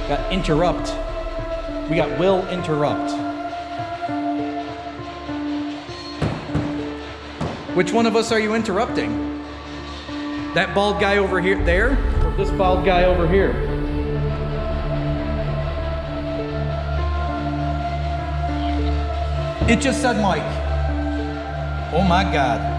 Got interrupt. We got will interrupt. Which one of us are you interrupting? That bald guy over here, there? Or this bald guy over here? It just said Mike. Oh my God.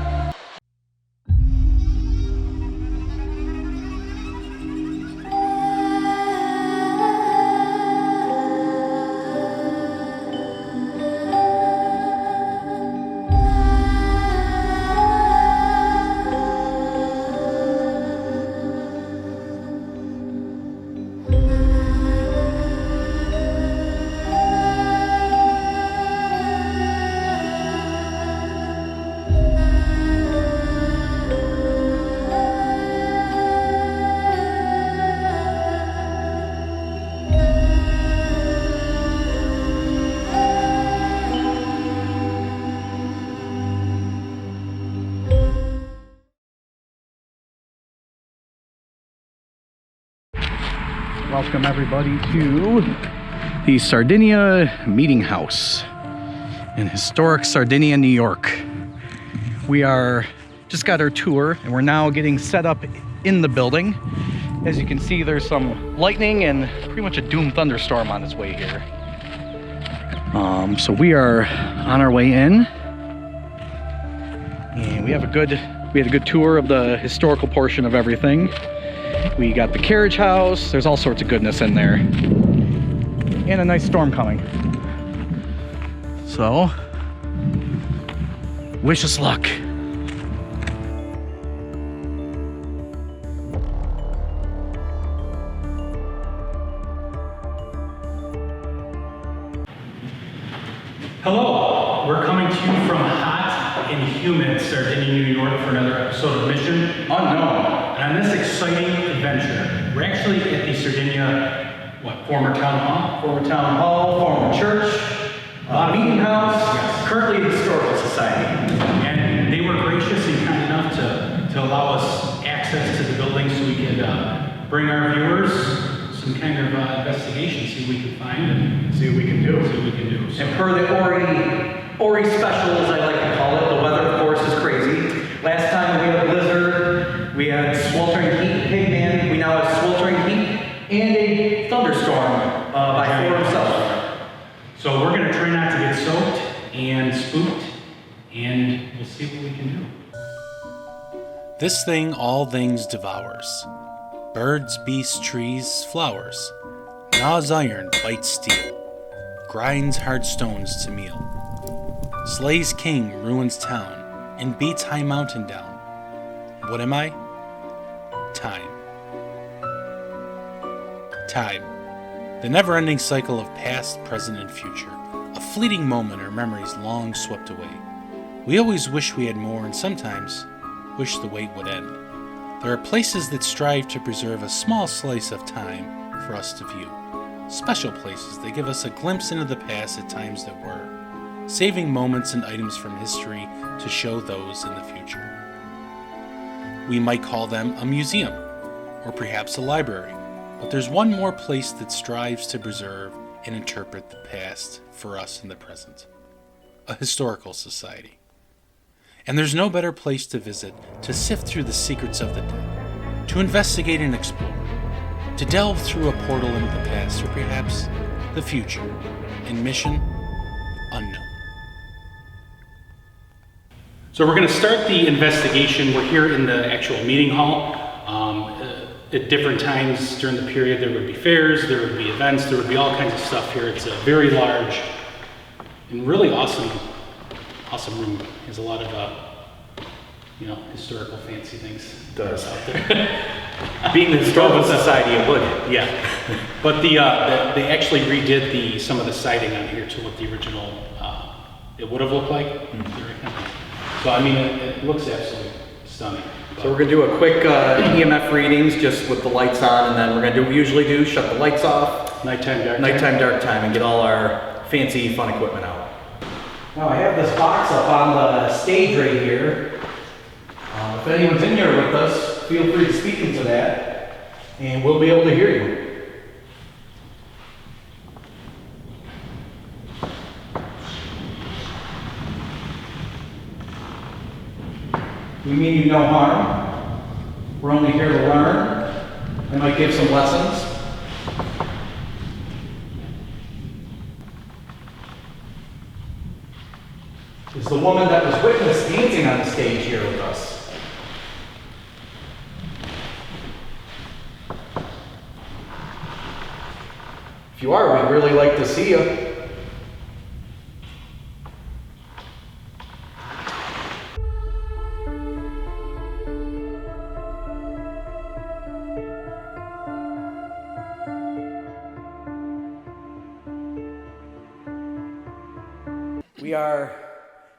Welcome everybody to the Sardinia Meeting House in historic Sardinia, New York. We just got our tour and we're now getting set up in the building. As you can see, there's some lightning and pretty much a doomed thunderstorm on its way here. So we are on our way in, and we had a good tour of the historical portion of everything. We got the carriage house. There's all sorts of goodness in there. And a nice storm coming. So, wish us luck. Hello, we're coming to you from hot and humid Sardinia, New York for another episode of Mission Unknown. And on this exciting adventure, we're actually at the Sardinia, former town hall? Former church, meeting house, currently a historical society. And they were gracious and kind enough to allow us access to the building so we could bring our viewers some kind of investigation, see what we can find and See what we can do. So, And per the Ori special, as I like to call it, the weather, of course, is crazy. Last time we had a blizzard, we had sweltering heat, Pigman. We now have sweltering heat and a thunderstorm by 4 himself. So we're gonna try not to get soaked and spooked, and we'll see what we can do. This thing all things devours. Birds, beasts, trees, flowers. Gnaws iron, bites steel. Grinds hard stones to meal. Slays king, ruins town, and beats high mountain down. What am I? Time. Time. The never-ending cycle of past, present, and future. A fleeting moment our memories long swept away. We always wish we had more, and sometimes wish the wait would end. There are places that strive to preserve a small slice of time for us to view. Special places that give us a glimpse into the past at times that were, saving moments and items from history to show those in the future. We might call them a museum, or perhaps a library, but there's one more place that strives to preserve and interpret the past for us in the present. A historical society. And there's no better place to visit to sift through the secrets of the dead, to investigate and explore, to delve through a portal into the past or perhaps the future in Mission Unknown. So we're going to start the investigation. We're here in the actual meeting hall. At different times during the period, there would be fairs, there would be events, there would be all kinds of stuff here. It's a very large and really awesome room. There's a lot of historical fancy things. Does. Out there. Being the historical society, it would. Yeah, but they actually redid some of the siding on here to what the original it would have looked like. Mm-hmm. So I mean, it looks absolutely stunning. So we're gonna do a quick EMF readings just with the lights on, and then we're gonna do what we usually do: shut the lights off, nighttime, dark time, and get all our fancy fun equipment out. Now I have this box up on the stage right here. If anyone's in here with us, feel free to speak into that, and we'll be able to hear you. mean no harm. We're only here to learn. I might give some lessons. Is the woman that was witnessed dancing on the stage here with us? If you are, we'd really like to see you.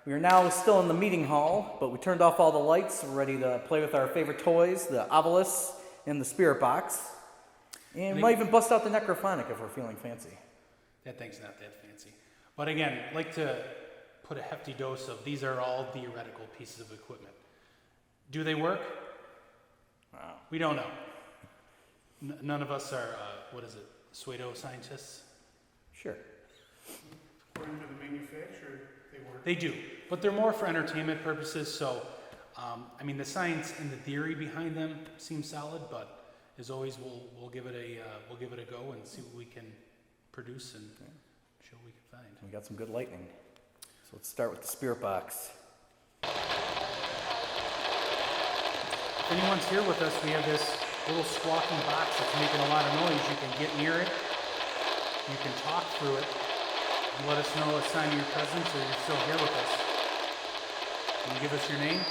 We are now still in the meeting hall, but we turned off all the lights. We're ready to play with our favorite toys, the Ovilus and the Spirit Box. And we might even bust out the Necrophonic if we're feeling fancy. That thing's not that fancy. But again, I'd like to put a hefty dose of these are all theoretical pieces of equipment. Do they work? Wow. We don't know. None of us are, pseudo-scientists? Sure. According to the manufacturer, they work. They do, but they're more for entertainment purposes. So, the science and the theory behind them seem solid, but as always, we'll give it a go and see what we can produce and show what we can find. We got some good lightning. So let's start with the Spirit Box. If anyone's here with us, we have this little squawking box that's making a lot of noise. You can get near it. You can talk through it. And let us know a sign of your presence or you're still here with us. Can you give us your name?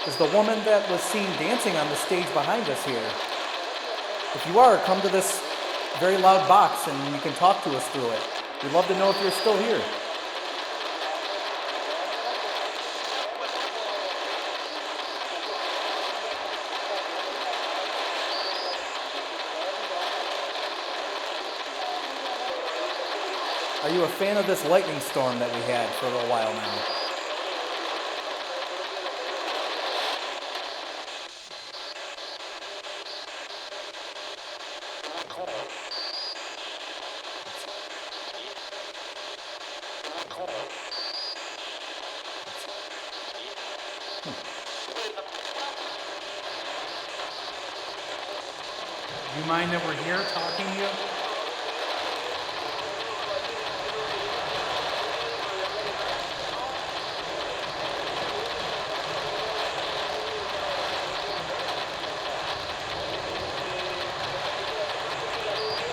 Is the woman that was seen dancing on the stage behind us here. If you are, come to this very loud box and you can talk to us through it. We'd love to know if you're still here. Are you a fan of this lightning storm that we had for a little while now? Do you mind that we're here talking to you?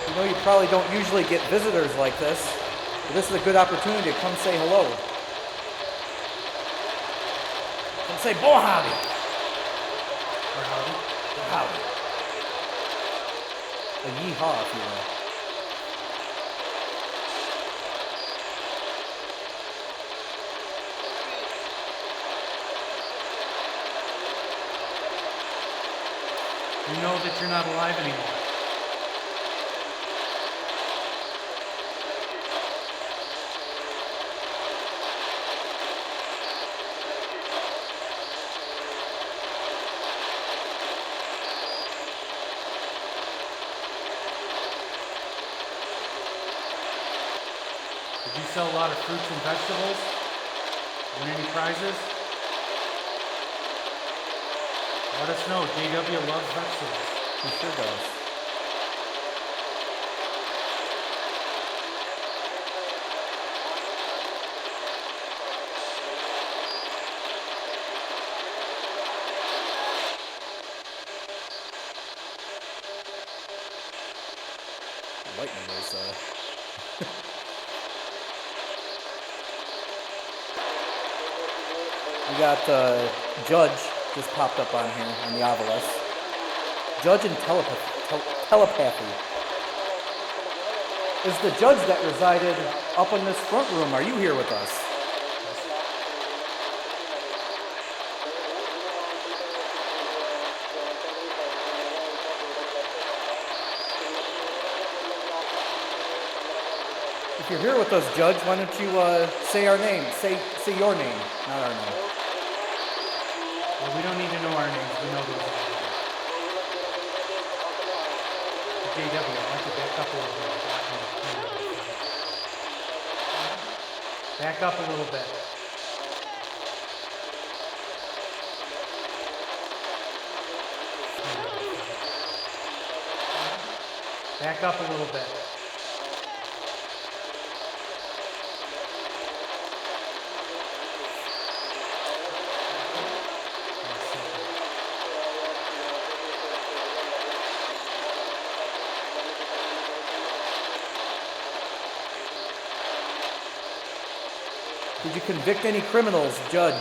I know you probably don't usually get visitors like this, but this is a good opportunity to come say hello. Come say, "Bo howdy." Or howdy? Howdy. A yeehaw, if you will. You know that you're not alive anymore. Did you sell a lot of fruits and vegetables? Win any prizes? Let us know. JW loves vegetables. He sure does. Lightning is, We got Judge just popped up on here on the Ovilus. Judge and telepathy. Is the judge that resided up in this front room? Are you here with us? If you're here with us, Judge, why don't you say our name? Say your name, not our name. Well, we don't need to know our names. We know those. JW, I want you to back up a little bit. Back up a little bit. Back up a little bit. Did you convict any criminals, Judge?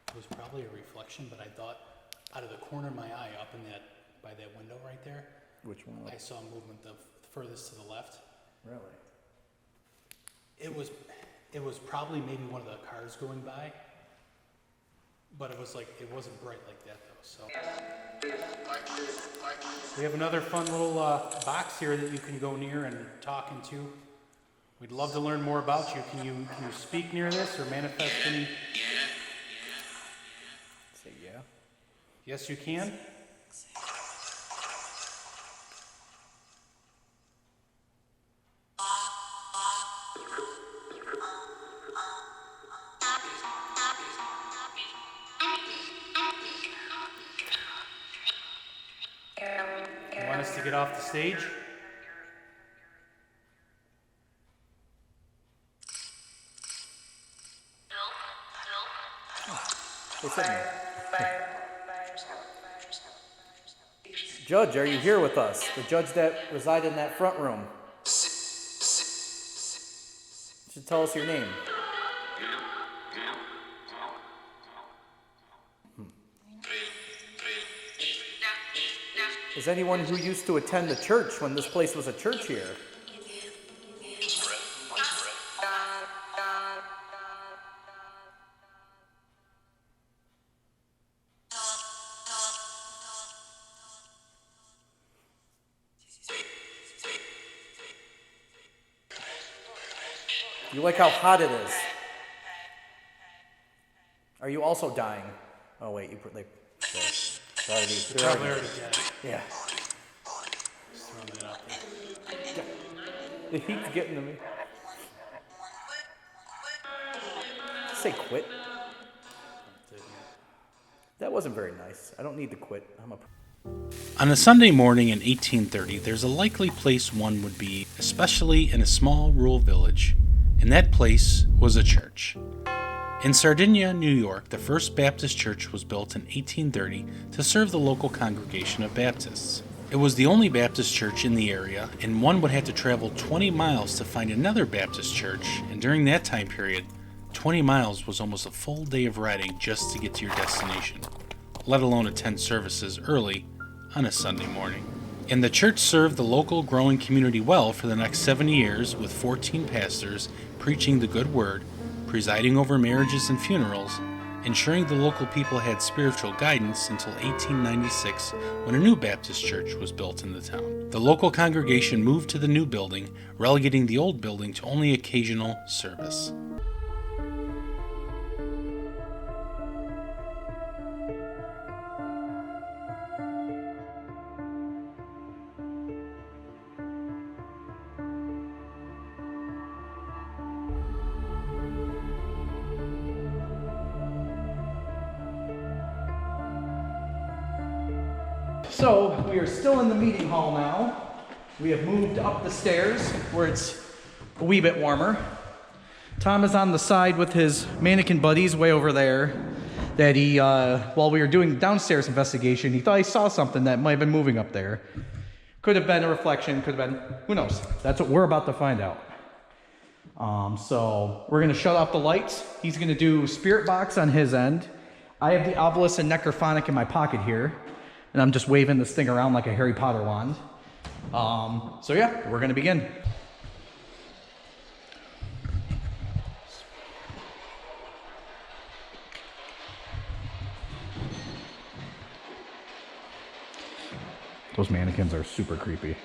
It was probably a reflection, but I thought out of the corner of my eye up in that, by that window right there, Which one? I saw movement the furthest to the left. Really? It was probably maybe one of the cars going by, but it was like, it wasn't bright like that though, so. We have another fun little box here that you can go near and talk into. We'd love to learn more about you. Can you speak near this or manifest any? Say yeah. Yes, you can. You want us to get off the stage? Hey, sit there. Judge, are you here with us? The judge that resided in that front room. You should tell us your name. Is anyone who used to attend the church when this place was a church here? You like how hot it is? Are you also dying? Oh wait, you put like they're already dead. yeah. Just throwing it out there. The heat's getting to me. Say quit. That wasn't very nice. I don't need to quit. On a Sunday morning in 1830, there's a likely place one would be, especially in a small rural village, and that place was a church. In Sardinia, New York, the first Baptist church was built in 1830 to serve the local congregation of Baptists. It was the only Baptist church in the area, and one would have to travel 20 miles to find another Baptist church, and during that time period, 20 miles was almost a full day of riding just to get to your destination, let alone attend services early on a Sunday morning. And the church served the local growing community well for the next 70 years with 14 pastors preaching the good word, presiding over marriages and funerals, ensuring the local people had spiritual guidance until 1896 when a new Baptist church was built in the town. The local congregation moved to the new building, relegating the old building to only occasional service. So we are still in the meeting hall now. We have moved up the stairs where it's a wee bit warmer. Tom is on the side with his mannequin buddies way over there that he, while we were doing downstairs investigation, he thought he saw something that might have been moving up there. Could have been a reflection, could have been, who knows? That's what we're about to find out. So we're gonna shut off the lights. He's gonna do spirit box on his end. I have the Ovilus and Necrophonic in my pocket here. And I'm just waving this thing around like a Harry Potter wand. So yeah, we're gonna begin. Those mannequins are super creepy.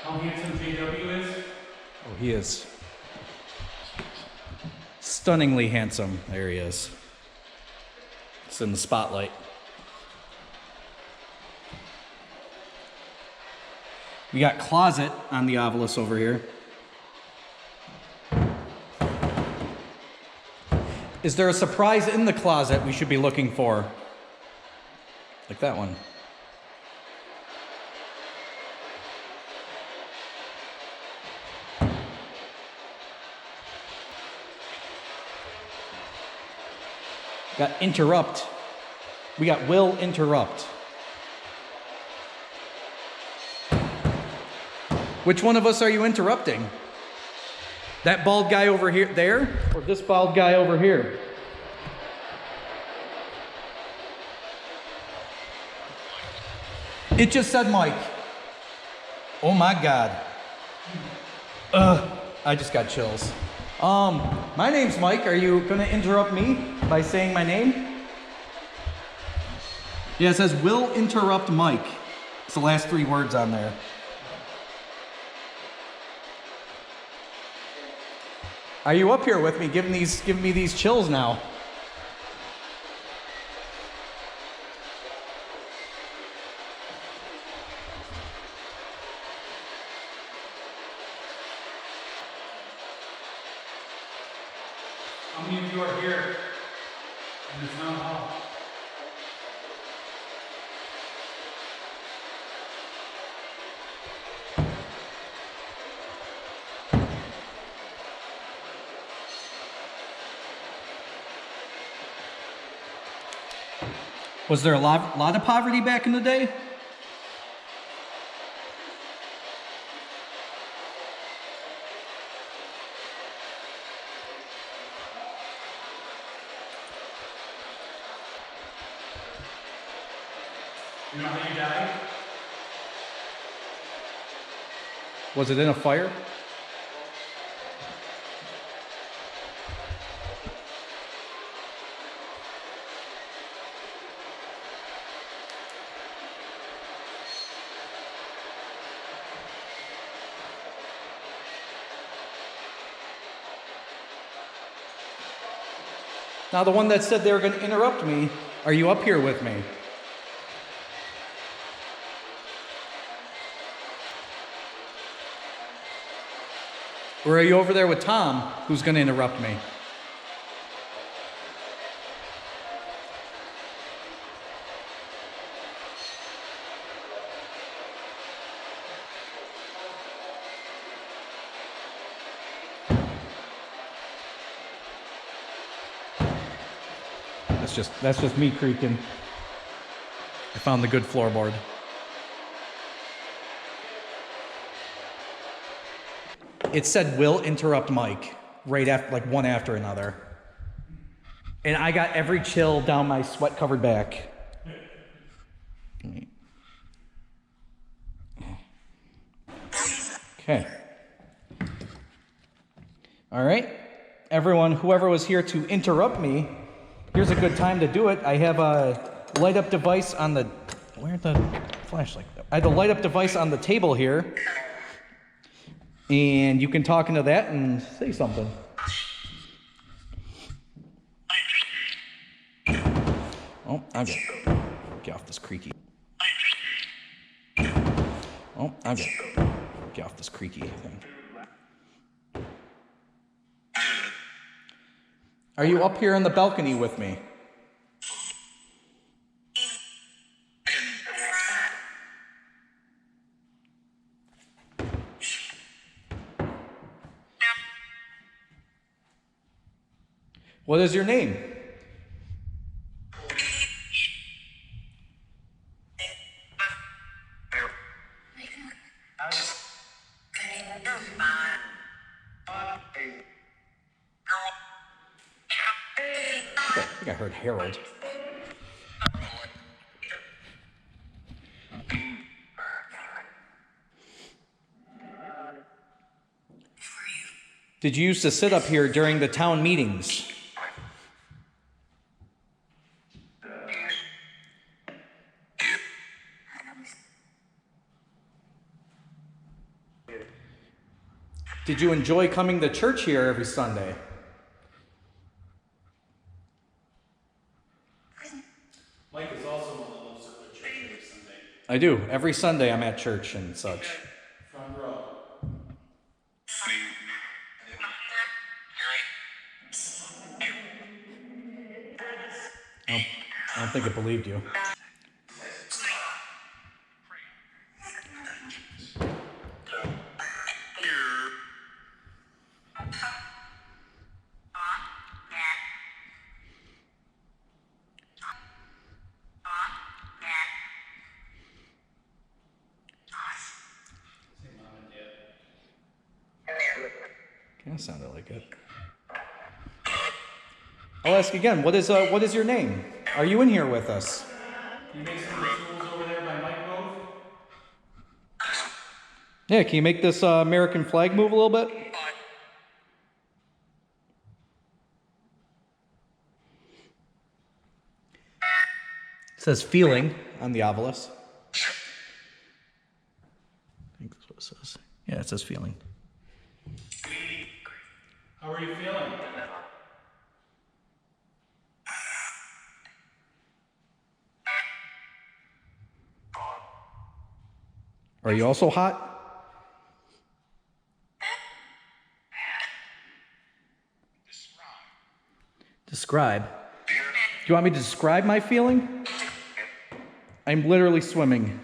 How handsome JW is? Oh, he is stunningly handsome. There he is. It's in the spotlight. We got closet on the Ovilus over here. Is there a surprise in the closet we should be looking for? Like that one. Got interrupt. We got will interrupt. Which one of us are you interrupting? That bald guy over here, there, or this bald guy over here? It just said Mike. Oh my God. I just got chills. My name's Mike. Are you gonna interrupt me by saying my name? Yeah, it says will interrupt Mike. It's the last 3 words on there. Are you up here with me giving me these chills now? How many of you are here in the town hall? Was there a lot of poverty back in the day? You know how you died? Was it in a fire? Now the one that said they were going to interrupt me, are you up here with me? Or are you over there with Tom, who's going to interrupt me? That's just me creaking. I found the good floorboard. It said will interrupt Mike right after, like one after another. And I got every chill down my sweat-covered back. Okay. All right. Everyone, whoever was here to interrupt me, here's a good time to do it. I have a light-up device on the... Where'd the flashlight go? I have a light-up device on the table here. And you can talk into that and say something. Oh, I'm gonna get off this creaky. Oh, I'm gonna get off this creaky thing. Are you up here on the balcony with me? What is your name? think I heard Harold. Did you used to sit up here during the town meetings? Did you enjoy coming to church here every Sunday? Mike is also one that loves to go to church every Sunday. I do. Every Sunday I'm at church and such. Front row. I don't think it believed you. Kind of sounded like it. I'll ask again. What is your name? Are you in here with us? Can you make some of the tools over there by Mike move? Yeah. Can you make this American flag move a little bit? It says feeling on the Ovilus. I think that's what it says. Yeah, it says feeling. How are you feeling? Are you also hot? Describe. Do you want me to describe my feeling? I'm literally swimming.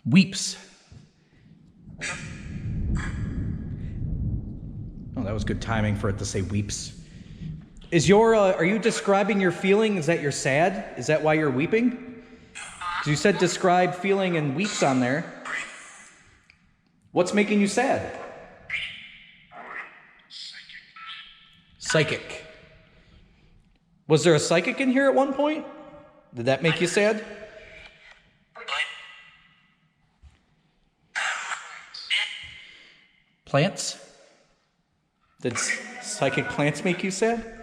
Weeps. Oh, that was good timing for it to say weeps. Are you describing your feeling? Is that you're sad? Is that why you're weeping? Because you said describe feeling and weeps on there. What's making you sad? Psychic. Was there a psychic in here at one point? Did that make you sad? Plants? Did psychic plants make you sad?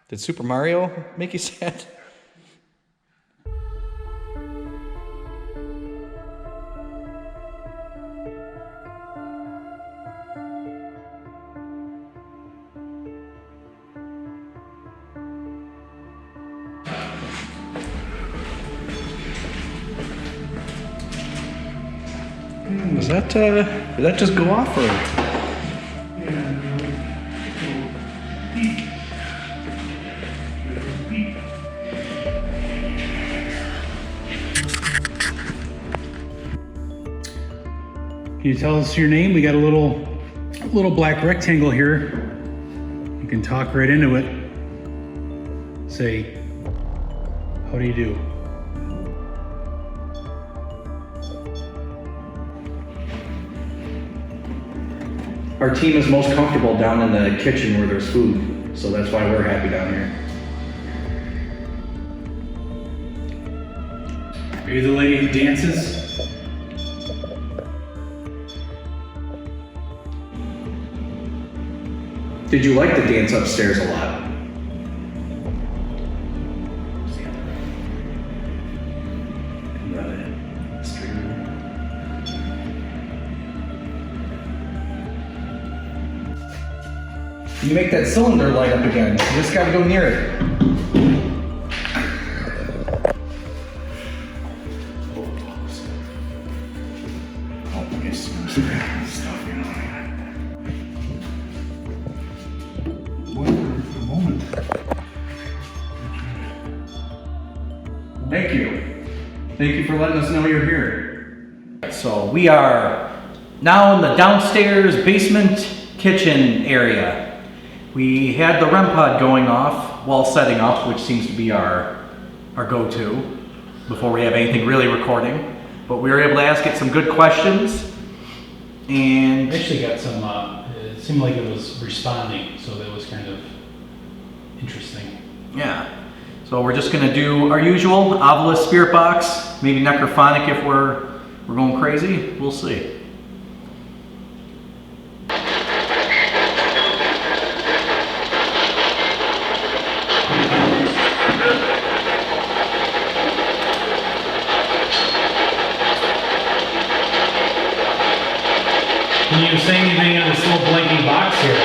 Did Super Mario make you sad? Did that just go off or? Can you tell us your name? We got a little black rectangle here. You can talk right into it. Say, how do you do? Our team is most comfortable down in the kitchen where there's food, so that's why we're happy down here. Are you the lady who dances? Did you like the dance upstairs a lot? You make that cylinder light up again. You just gotta go near it. Thank you. Thank you for letting us know you're here. So we are now in the downstairs basement kitchen area. We had the REM pod going off while setting up, which seems to be our go-to before we have anything really recording. But we were able to ask it some good questions. And Actually got some, it seemed like it was responding, so that was kind of interesting. yeah. So we're just gonna do our usual Ovilus spirit box, maybe necrophonic if we're going crazy. We'll see. Can you say anything in this little blinking box here?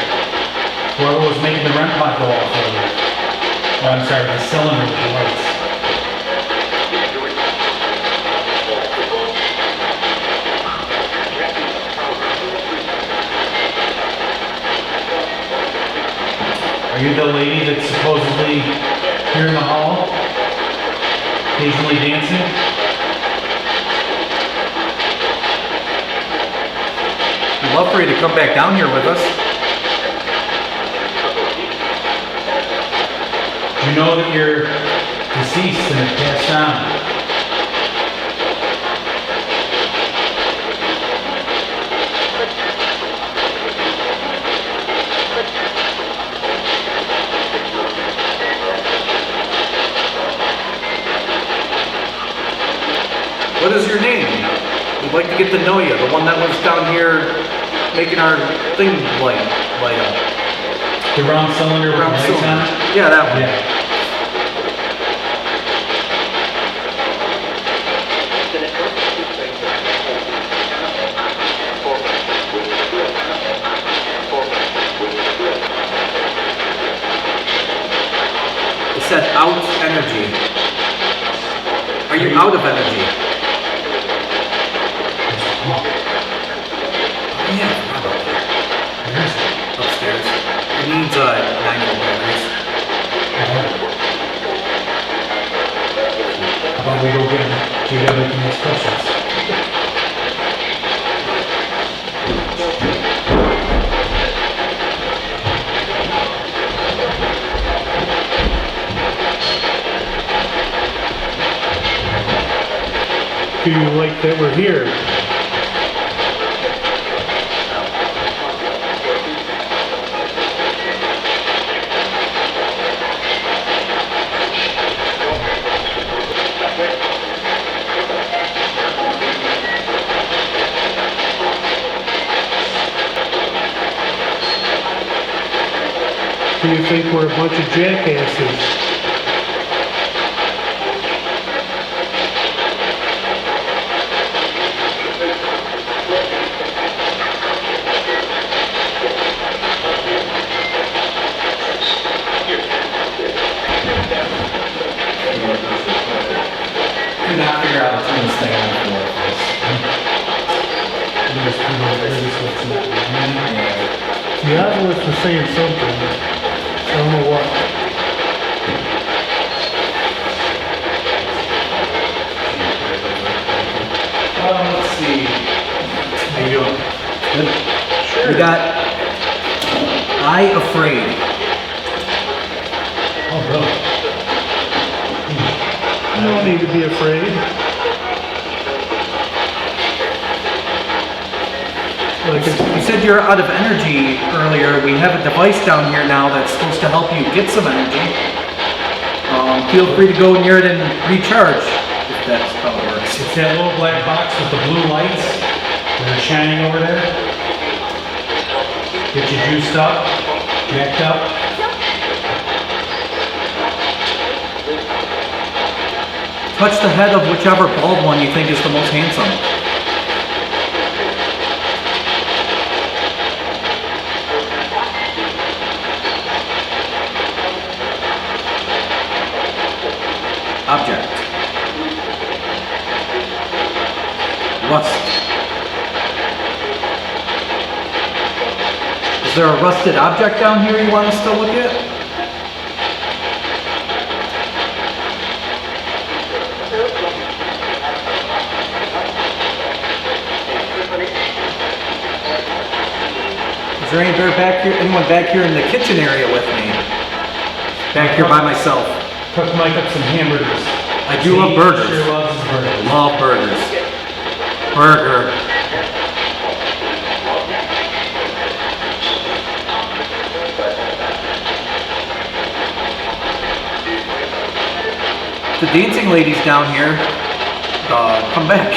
Whoever was making the REM pod go off earlier. Oh, I'm sorry, the cylinder with the lights. Are you the lady that's supposedly here in the hall? Occasionally dancing? I'd love for you to come back down here with us. You know that you're deceased and have passed on. What is your name? We'd like to get to know you. The one that was down here making our thing light up. The round cylinder with the Round lights cylinder. on it? Yeah, that one. Yeah. It said out energy. Are you out of energy? Oh, yeah. Upstairs. It needs 9 batteries. How about we go get him? Do you have any next questions? Do you like that we're here? Do you think we're a bunch of jackasses? Could not figure out how to turn this thing on for us. The Ovilus was saying something. I don't know what. Let's see. How you doing? Good. Sure. We got I Afraid. Oh, really? You don't need to be afraid. Like You said you're out of energy earlier. We have a device down here now that's supposed to help you get some energy. Feel free to go near it and recharge, if that's how it works. It's that little black box with the blue lights that are shining over there. Get you juiced up, jacked up. Touch the head of whichever bald one you think is the most handsome. Object. Rust. Is there a rusted object down here you want us to look at? Is there anyone back here in the kitchen area with me? Back here by myself. Cook Mike up some hamburgers. I do love burgers. Sure loves his burgers. Love burgers. Burger. the dancing ladies down here, come back.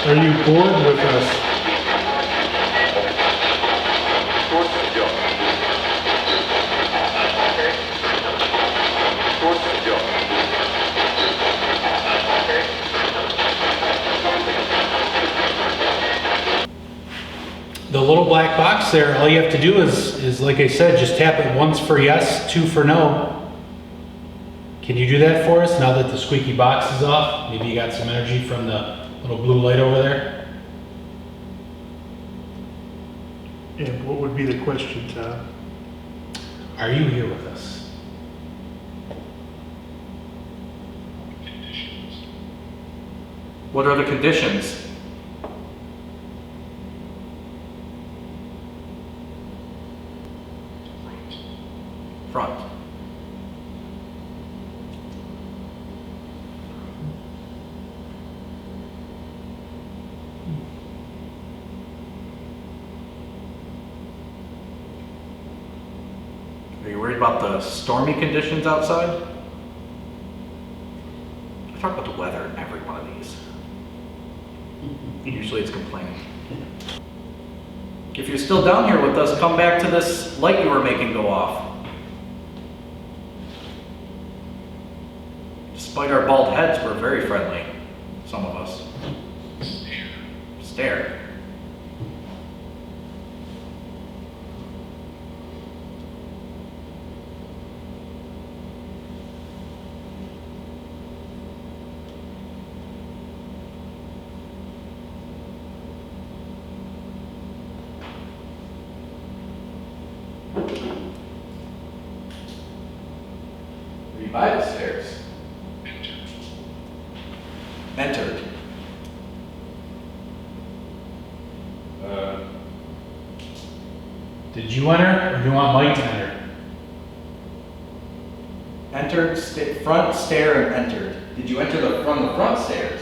Are you bored with us? The little black box there, all you have to do is like I said, just tap it once for yes, 2 for no. Can you do that for us now that the squeaky box is off? Maybe you got some energy from the little blue light over there. And what would be the question, Tom? Are you here with us? What are the conditions? Front. Are you worried about the stormy conditions outside? I talk about the weather in every one of these. Usually it's complaining. If you're still down here with us, come back to this light you were making go off. Despite our bald heads, we're very friendly. Some of us. Stare. Are you by the stairs? Entered. Did you enter, or do you want Mike to enter? Entered, front stair and entered. Did you enter from the front stairs?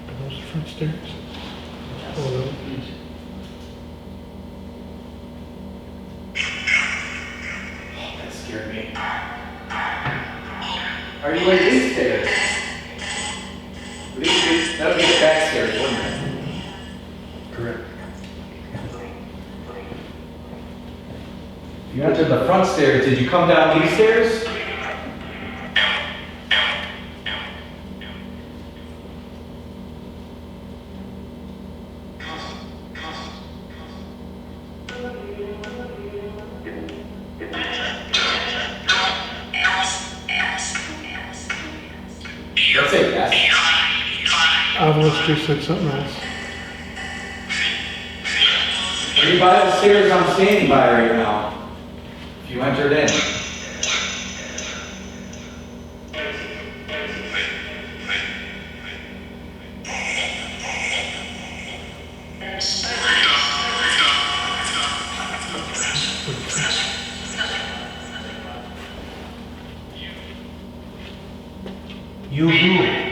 Are those the front stairs? Oh, no. That scared me. Are you like these stairs? That would be the back stairs, wouldn't it? Correct. You entered the front stairs. Did you come down these stairs? Let's say yes. Ovilus just said something else. Are you by the stairs I'm standing by right now? If you entered in. You who?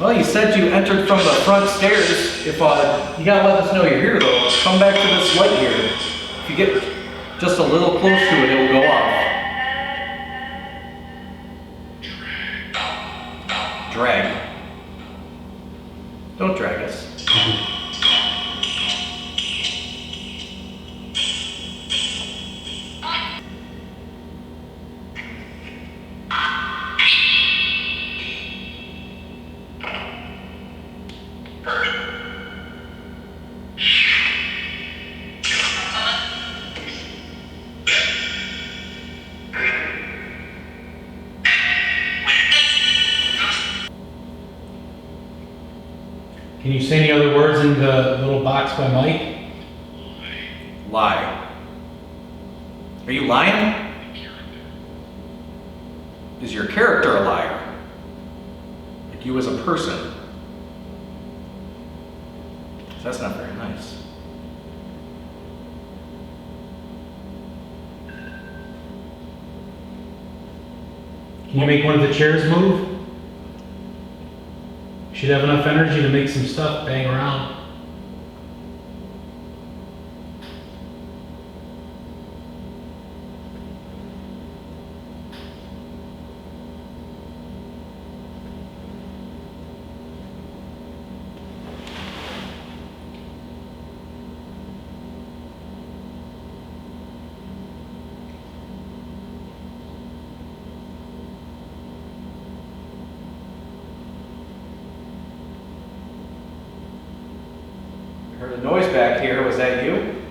Well, you said you entered from the front stairs. If you gotta let us know you're here though, come back to this light here. If you get just a little close to it, it will go off. Drag. Don't drag us. Can you say any other words in the little box by Mike? Lie. Are you lying? Is your character a liar? Like you as a person? That's not very nice. Can you make one of the chairs move? Should have enough energy to make some stuff bang around. I heard a noise back here. Was that you?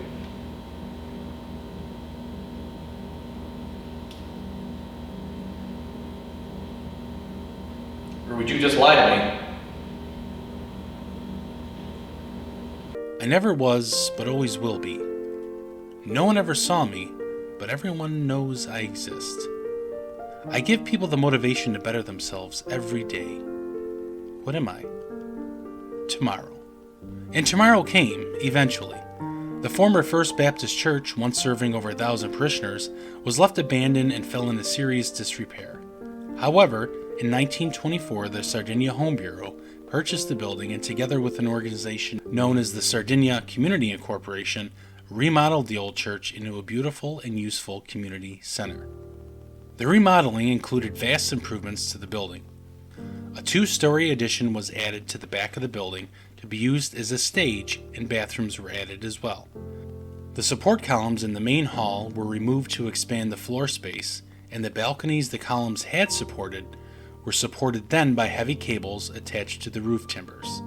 Or would you just lie to me? I never was, but always will be. No one ever saw me, but everyone knows I exist. I give people the motivation to better themselves every day. What am I? Tomorrow. And tomorrow came, eventually. The former First Baptist Church, once serving over 1,000 parishioners, was left abandoned and fell into serious disrepair. However, in 1924, the Sardinia Home Bureau purchased the building and, together with an organization known as the Sardinia Community Incorporation, remodeled the old church into a beautiful and useful community center. The remodeling included vast improvements to the building. A 2-story addition was added to the back of the building to be used as a stage, and bathrooms were added as well. The support columns in the main hall were removed to expand the floor space, and the balconies the columns had supported were supported then by heavy cables attached to the roof timbers.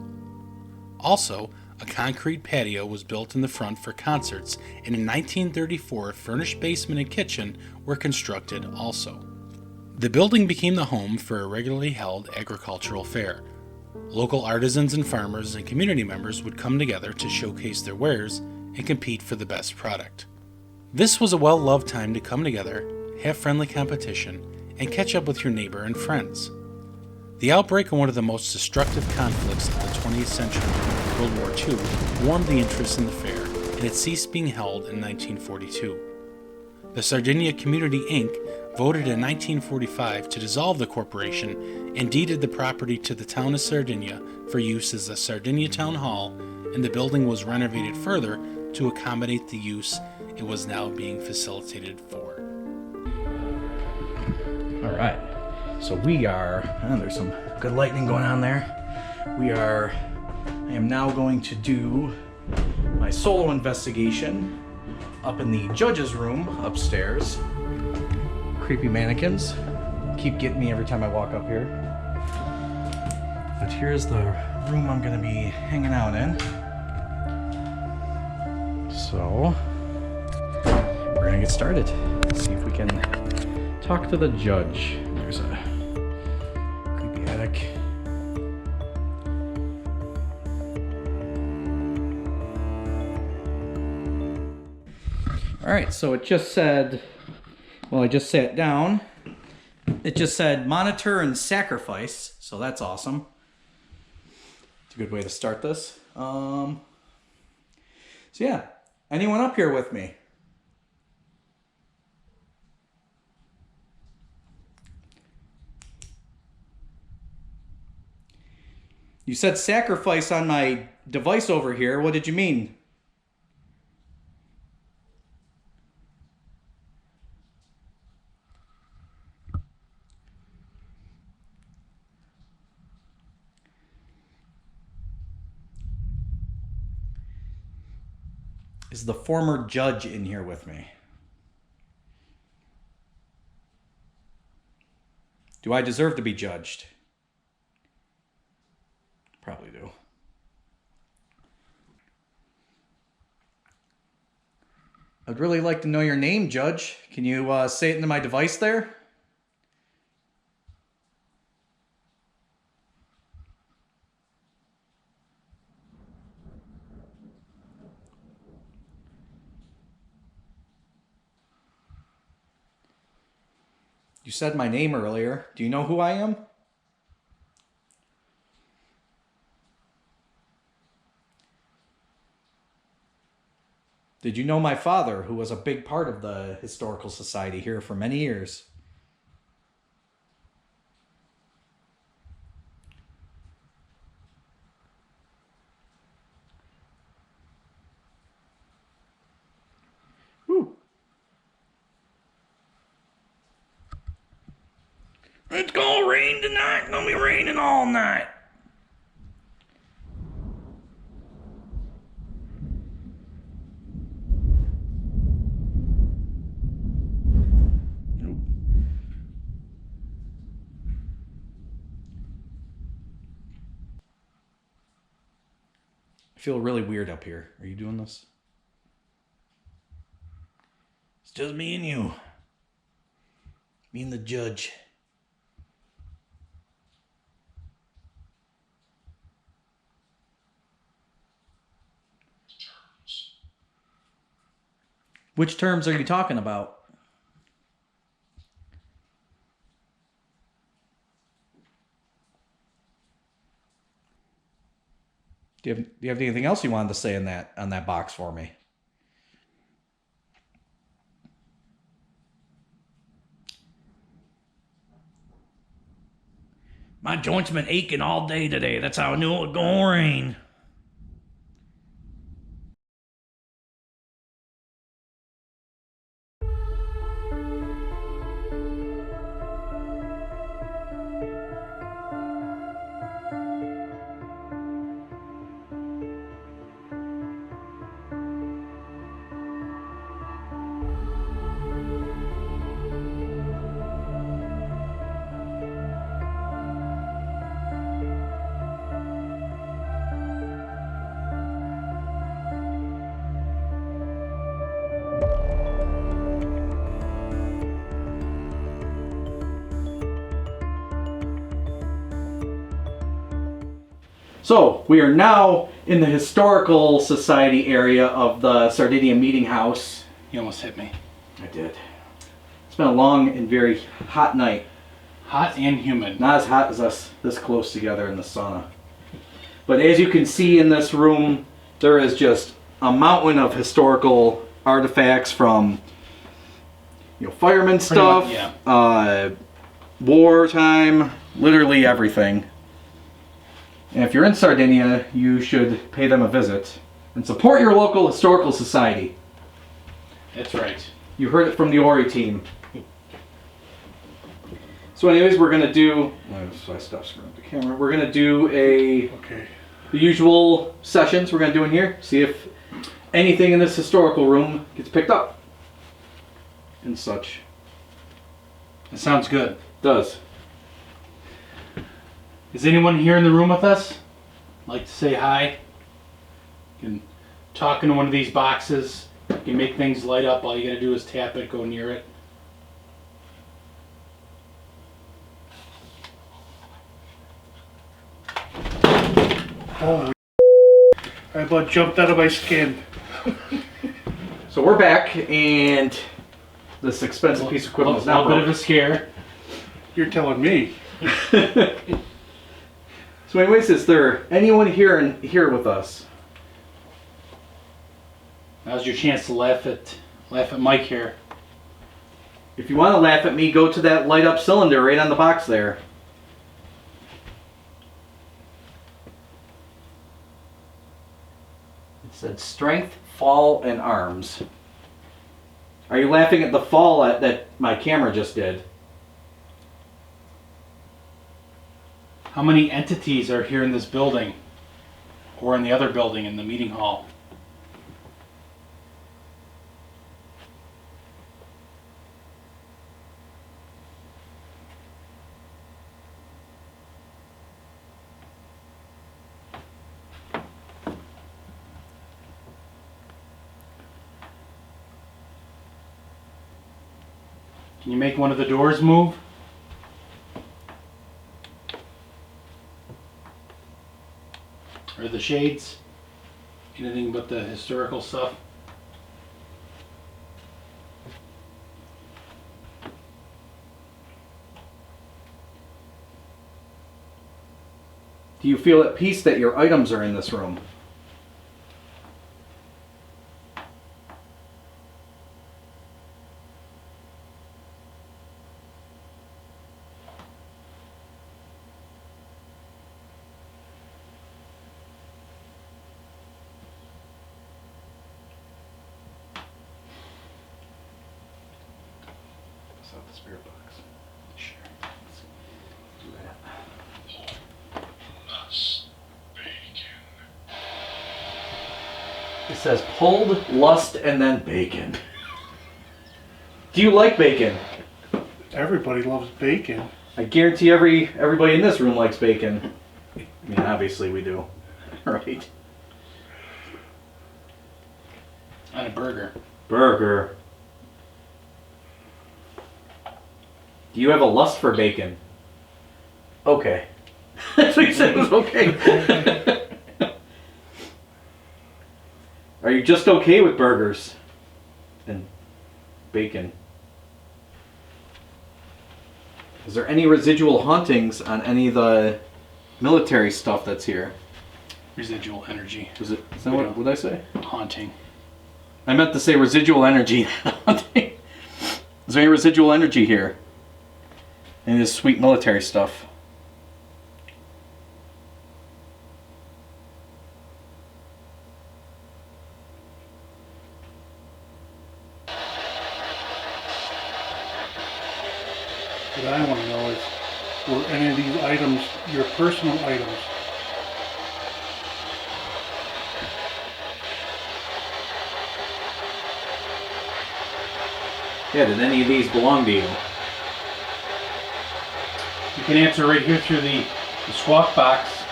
Also, a concrete patio was built in the front for concerts, and in 1934 a furnished basement and kitchen were constructed also. The building became the home for a regularly held agricultural fair. Local artisans and farmers and community members would come together to showcase their wares and compete for the best product. This was a well-loved time to come together, have friendly competition, and catch up with your neighbor and friends. The outbreak of one of the most destructive conflicts of the 20th century, World War II, warmed the interest in the fair, and it ceased being held in 1942. The Sardinia Community Inc. voted in 1945 to dissolve the corporation and deeded the property to the town of Sardinia for use as the Sardinia Town Hall, and the building was renovated further to accommodate the use it was now being facilitated for. All right, so we are, there's some good lighting going on there. I am now going to do my solo investigation up in the judge's room upstairs. Creepy mannequins keep getting me every time I walk up here. But here's the room I'm gonna be hanging out in. So, we're gonna get started. See if we can talk to the judge. There's a creepy attic. All right, so it just said, well, I just sat down. It just said monitor and sacrifice, so that's awesome. It's a good way to start this. So yeah, anyone up here with me? You said sacrifice on my device over here. What did you mean? Is the former judge in here with me? Do I deserve to be judged? Probably do. I'd really like to know your name, Judge. Can you say it into my device there? You said my name earlier. Do you know who I am? Did you know my father, who was a big part of the Historical Society here for many years? Whew. It's gonna rain tonight. It's gonna be raining all night. I feel really weird up here. Are you doing this? It's just me and you. Me and the judge. Which terms are you talking about? Do you have anything else you wanted to say on that box for me? My joints been aching all day today. That's how I knew it was gonna rain. So, we are now in the Historical Society area of the Sardinia Meeting House. You almost hit me. I did. It's been a long and very hot night. Hot and humid. Not as hot as us this close together in the sauna. But as you can see in this room, there is just a mountain of historical artifacts from, fireman stuff, wartime, literally everything. And if you're in Sardinia, you should pay them a visit and support your local historical society. That's right. You heard it from the Ori team. So anyways, we're going to do... So I stopped screwing up the camera. We're going to do the usual sessions we're going to do in here. See if anything in this historical room gets picked up. And such. That sounds good. It does. Is anyone here in the room with us? Like to say hi? You can talk into one of these boxes. You can make things light up. All you gotta do is tap it, go near it. Holy I about jumped out of my skin. So we're back, and this expensive piece of equipment is A now little bit of broke. a scare. You're telling me. So anyways, is there anyone here with us? Now's your chance to laugh at Mike here. If you want to laugh at me, go to that light up cylinder right on the box there. It said strength, fall, and arms. Are you laughing at the fall that my camera just did? How many entities are here in this building? Or in the other building in the meeting hall? Can you make one of the doors move? Or the shades? Anything but the historical stuff? Do you feel at peace that your items are in this room? Out the spirit box. Sure. Let's do that. It says pulled, lust, and then bacon. Do you like bacon? Everybody loves bacon. I guarantee everybody in this room likes bacon. I mean, obviously we do. Right. On a burger. Burger. Do you have a lust for bacon? Okay. That's what you said was okay. Are you just okay with burgers and bacon? Is there any residual hauntings on any of the military stuff that's here? Residual energy. Is that what did I say? Haunting. I meant to say residual energy. Haunting. Is there any residual energy here? And this sweet military stuff. What I want to know is, were any of these items your personal items? Yeah, did any of these belong to you? You can answer right here through the squawk box.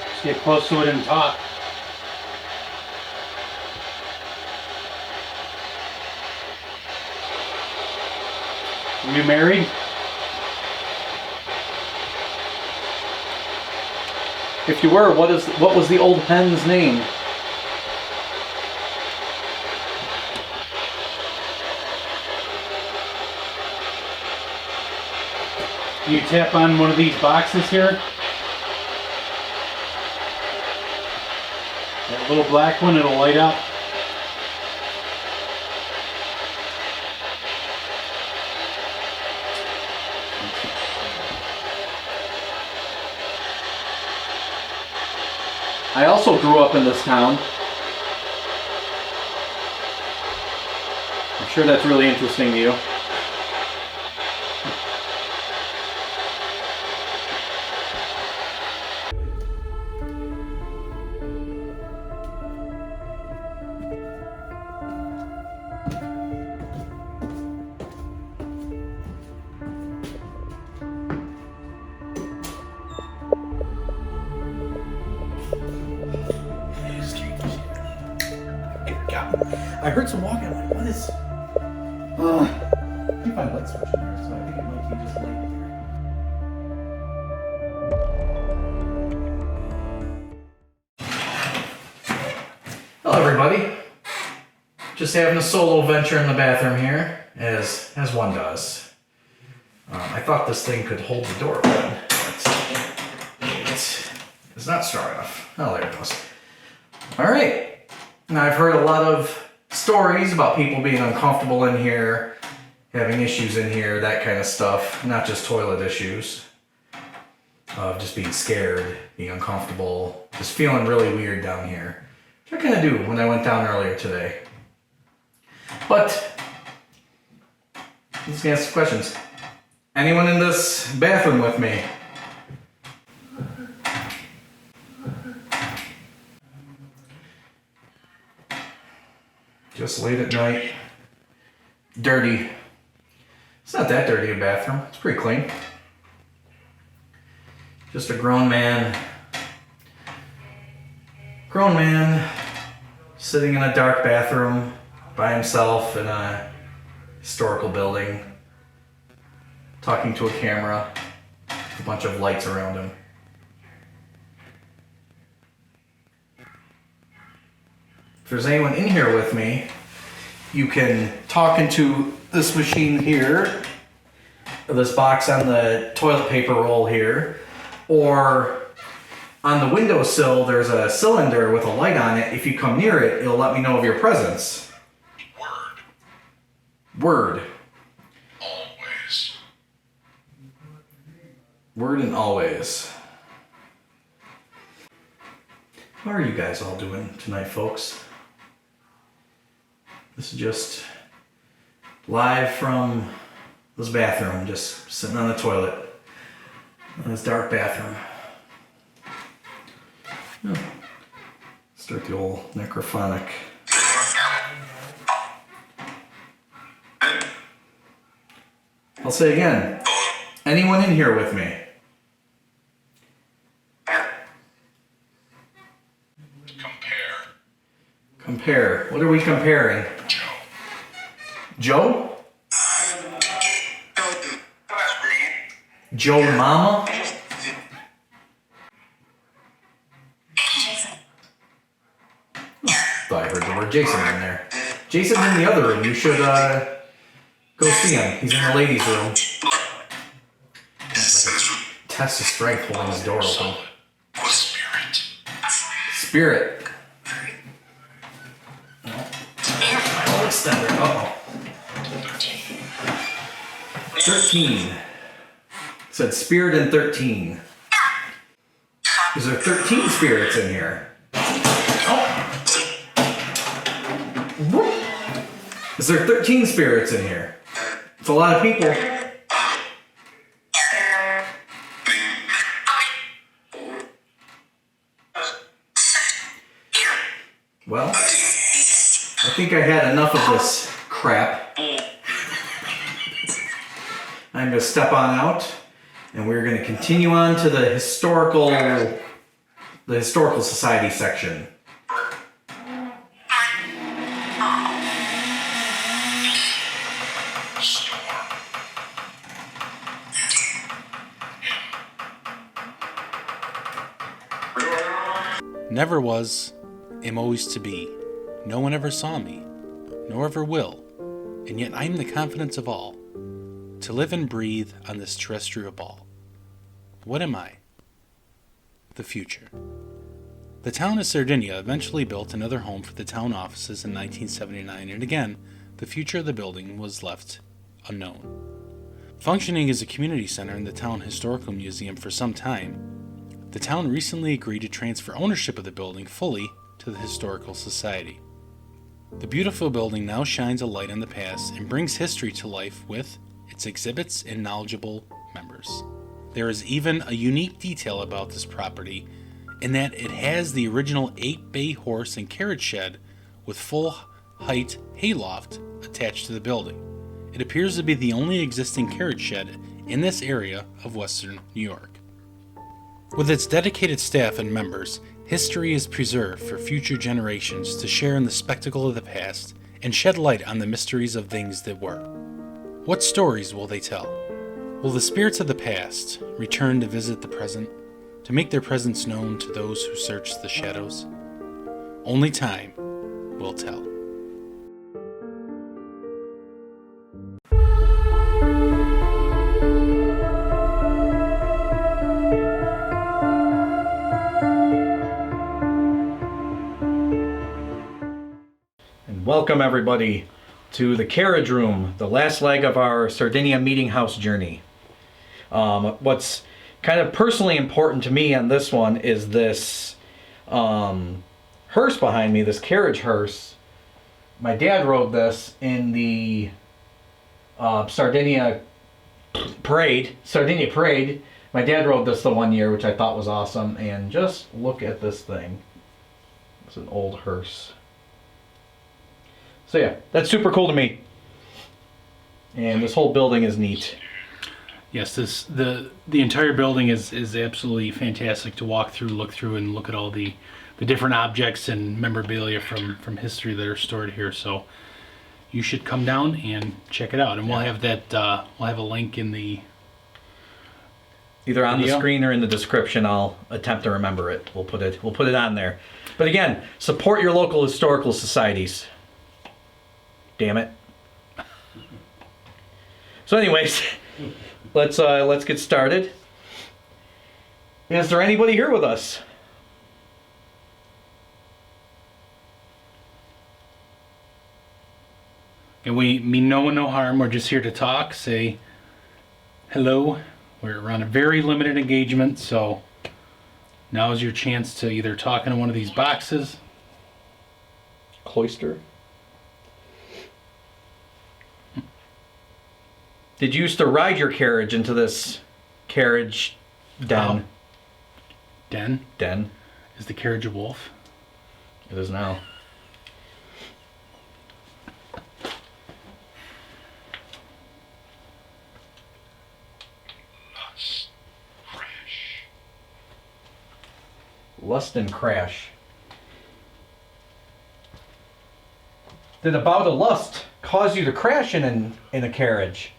Just get close to it and talk. Are you married? If you were, what was the old hen's name? You tap on one of these boxes here. That little black one, it'll light up. I also grew up in this town. I'm sure that's really interesting to you. I heard some walking. I'm like, what is? I think my light switch in here, so I think it might be just light here. Hello, everybody. Just having a solo venture in the bathroom here, as one does. I thought this thing could hold the door open, but it's not strong enough. Oh, there it goes. All right. Now, I've heard a lot of stories about people being uncomfortable in here, having issues in here, that kind of stuff. Not just toilet issues. Of just being scared, being uncomfortable, just feeling really weird down here. Which I kind of do when I went down earlier today. But, let's ask some questions. Anyone in this bathroom with me? Just late at night. Dirty. It's not that dirty a bathroom. It's pretty clean. Just a grown man. Grown man sitting in a dark bathroom by himself in a historical building, talking to a camera, a bunch of lights around him. If there's anyone in here with me, you can talk into this machine here, or this box on the toilet paper roll here, or On the windowsill, there's a cylinder with a light on it. If you come near it, it'll let me know of your presence. Word. Always. Word and always. How are you guys all doing tonight, folks? This is just live from this bathroom, just sitting on the toilet in this dark bathroom. Oh. Start the old necrophonic. I'll say again, anyone in here with me? Compare. What are we comparing? Joe? Joe Mama? Thought I heard the word Jason in there. Jason's in the other room. You should go see him. He's in the ladies' room. Test his strength holding his door open. Spirit. Extender. Uh-oh. 13. Said spirit and 13. Is there 13 spirits in here? Is there 13 spirits in here? It's a lot of people. Well, I think I had enough of this crap. I'm going to step on out, and we're going to continue on to the historical society section. Never was, am always to be. No one ever saw me, nor ever will, and yet I am the confidence of all, to live and breathe on this terrestrial ball. What am I? The future. The town of Sardinia eventually built another home for the town offices in 1979, and again, the future of the building was left unknown. Functioning as a community center in the town historical museum for some time, the town recently agreed to transfer ownership of the building fully to the Historical Society. The beautiful building now shines a light on the past and brings history to life with its exhibits and knowledgeable members. There is even a unique detail about this property in that it has the original 8-bay horse and carriage shed with full-height hayloft attached to the building. It appears to be the only existing carriage shed in this area of Western New York. With its dedicated staff and members, history is preserved for future generations to share in the spectacle of the past and shed light on the mysteries of things that were. What stories will they tell? Will the spirits of the past return to visit the present, to make their presence known to those who search the shadows? Only time will tell. Welcome everybody to the Carriage Room, the last leg of our Sardinia Meeting House journey. What's kind of personally important to me on this one is this hearse behind me, this carriage hearse. My dad rode this in the Sardinia Parade. My dad rode this the one year, which I thought was awesome. And just look at this thing. It's an old hearse. So yeah, that's super cool to me. And this whole building is neat. Yes, the entire building is absolutely fantastic to walk through, look through, and look at all the different objects and memorabilia from history that are stored here. So you should come down and check it out. And we'll have that. We'll have a link in the either on the screen or in the description. I'll attempt to remember it. We'll put it on there. But again, support your local historical societies. Damn it. So anyways, let's get started. Is there anybody here with us? And we mean no one no harm. We're just here to talk, say hello. We're on a very limited engagement, so now is your chance to either talk into one of these boxes. Cloister. Did you used to ride your carriage into this carriage den? Den? Den. Is the carriage a wolf? It is now. Lust and crash. Did a bout of lust cause you to crash in a carriage?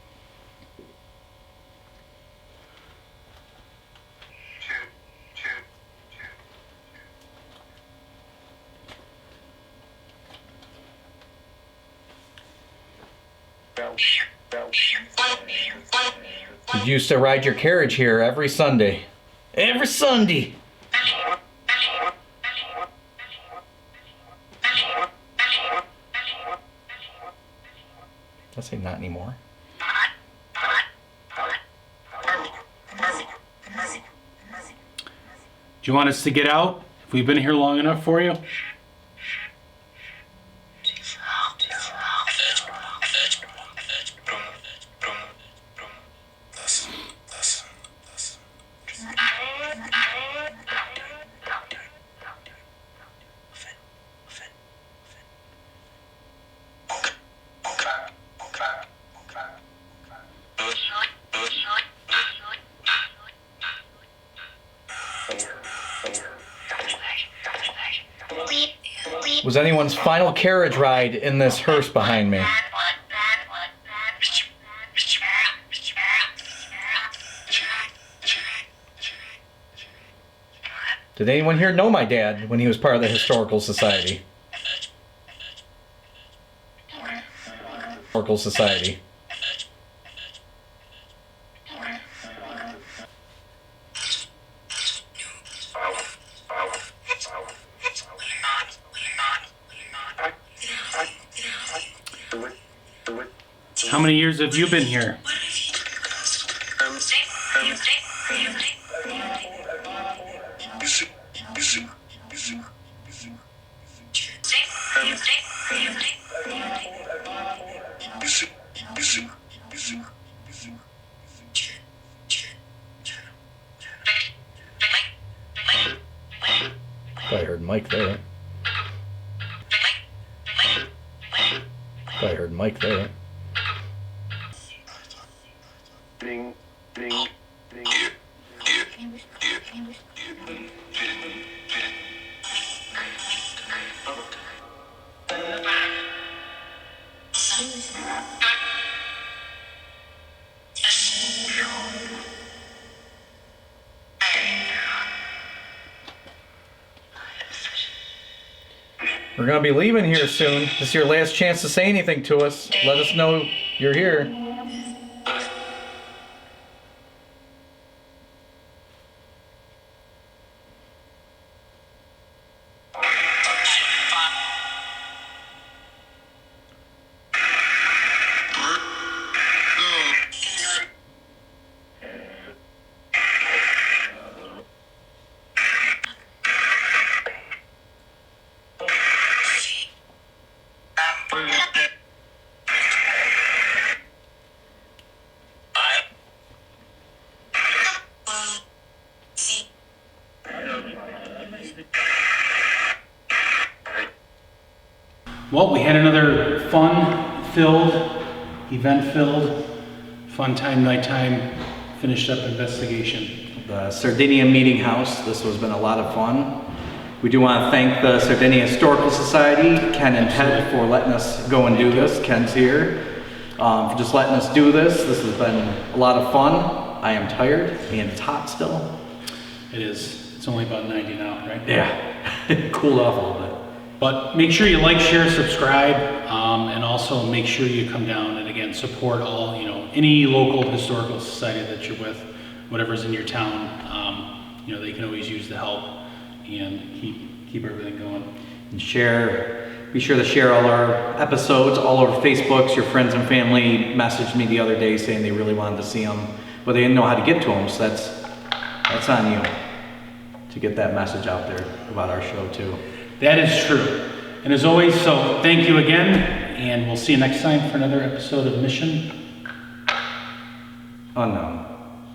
Did you used to ride your carriage here every Sunday? Every Sunday! Let's say not anymore. Do you want us to get out? Have we been here long enough for you? Was anyone's final carriage ride in this hearse behind me? Did anyone here know my dad when he was part of the Historical Society? Historical Society. How many years have you been here? I heard Mike there. I heard Mike there. Bing, bing, bing. We're gonna be leaving here soon. This is your last chance to say anything to us. Let us know you're here. Well, we had another fun-filled, event-filled, fun time, nighttime, finished up investigation. The Sardinia Meeting House. This has been a lot of fun. We do want to thank the Sardinia Historical Society, Ken and Ted, for letting us go and do this. Ken's here. For just letting us do this. This has been a lot of fun. I am tired and it's hot still. It is. It's only about 90 now, right? Yeah, cooled off a little bit. But make sure you like, share, subscribe, and also make sure you come down and again support all, any local historical society that you're with, whatever's in your town. They can always use the help and keep everything going. And share Be sure to share all our episodes all over Facebooks. Your friends and family messaged me the other day saying they really wanted to see them, but they didn't know how to get to them, so that's on you to get that message out there about our show too. That is true. And as always, so thank you again, and we'll see you next time for another episode of Mission Unknown.